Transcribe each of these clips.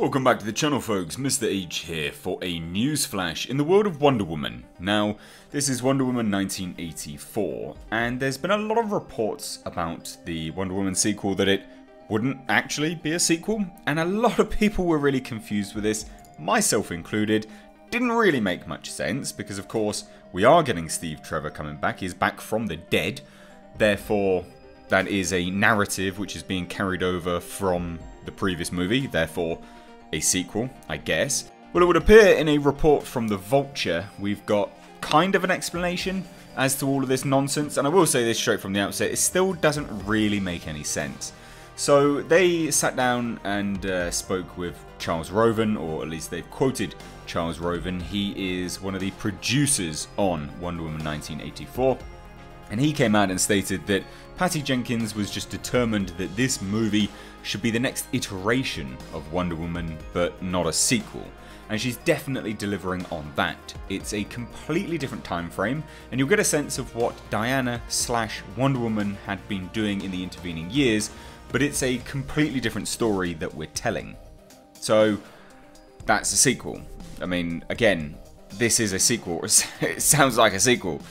Welcome back to the channel, folks. Mr. H here for a news flash in the world of Wonder Woman. Now, this is Wonder Woman 1984, and there's been a lot of reports about the Wonder Woman sequel that it wouldn't actually be a sequel, and a lot of people were really confused with this, myself included. Didn't really make much sense, because of course, we are getting Steve Trevor coming back. He's back from the dead, therefore that is a narrative which is being carried over from the previous movie, therefore a sequel, I guess. Well, it would appear in a report from the Vulture, we've got kind of an explanation as to all of this nonsense, and I will say this straight from the outset, it still doesn't really make any sense. So they sat down and spoke with Charles Roven, or at least they've quoted Charles Roven. He is one of the producers on Wonder Woman 1984, and he came out and stated that Patty Jenkins was just determined that this movie should be the next iteration of Wonder Woman, but not a sequel. And she's definitely delivering on that. It's a completely different time frame, and you'll get a sense of what Diana/Wonder Woman had been doing in the intervening years, but it's a completely different story that we're telling. So that's a sequel. I mean, again, this is a sequel. It sounds like a sequel.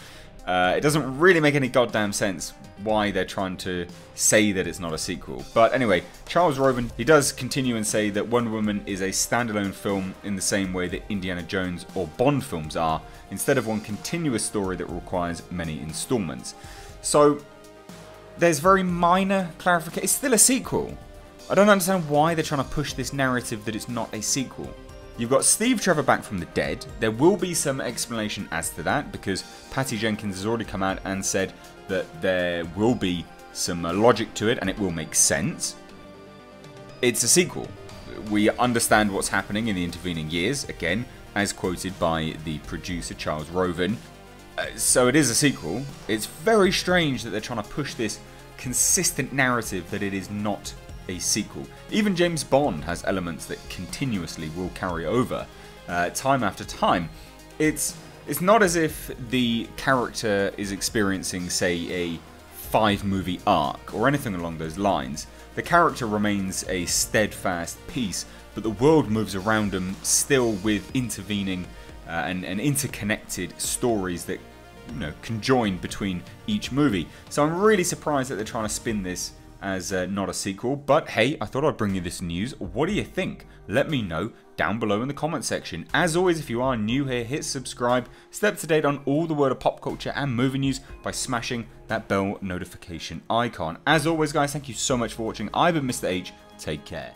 It doesn't really make any goddamn sense why they're trying to say that it's not a sequel. But anyway, Charles Roven, he does continue and say that Wonder Woman is a standalone film in the same way that Indiana Jones or Bond films are, instead of one continuous story that requires many installments. So there's very minor clarification. It's still a sequel. I don't understand why they're trying to push this narrative that it's not a sequel. You've got Steve Trevor back from the dead. There will be some explanation as to that, because Patty Jenkins has already come out and said that there will be some logic to it and it will make sense. It's a sequel. We understand what's happening in the intervening years, again, as quoted by the producer Charles Roven. So it is a sequel. It's very strange that they're trying to push this consistent narrative that it is not a sequel. Even James Bond has elements that continuously will carry over time after time. It's not as if the character is experiencing, say, a 5-movie arc or anything along those lines. The character remains a steadfast piece, but the world moves around them still with intervening and interconnected stories that, you know, conjoin between each movie. So I'm really surprised that they're trying to spin this as not a sequel, but hey, I thought I'd bring you this news. What do you think? Let me know down below in the comment section. As always, if you are new here, hit subscribe, stay up to date on all the world of pop culture and movie news by smashing that bell notification icon. As always, guys, thank you so much for watching. I've been Mr. H. Take care.